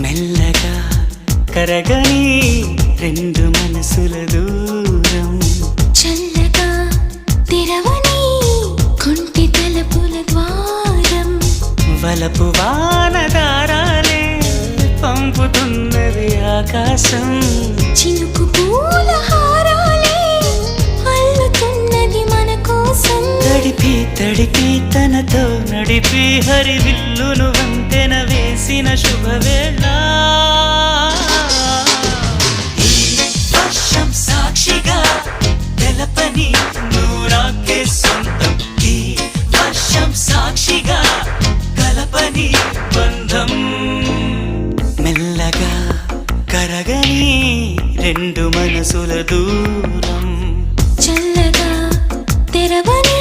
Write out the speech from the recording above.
మెల్లగా కరగని రెండు మనసుల దూరం, చల్లగా తెరవని కొంటి తలుపుల ద్వారం, వలపు వానదారాలే పంపుతున్నది ఆకాశం, చినుకు పూల హారాలే అల్లుతున్నది మన కోసం. తడిపి తడిపి తనతో నడిపి హరివిల్లును వంతెన వేసిన శుభవేళ. ఈ వర్షం సాక్షిగా తెలపని నూరాకే సొంతం, ఈ వర్షం సాక్షిగా కలపని బంధం, మెల్లగా కరగని రెండు మనసుల దూరం, చల్లగా తెరవని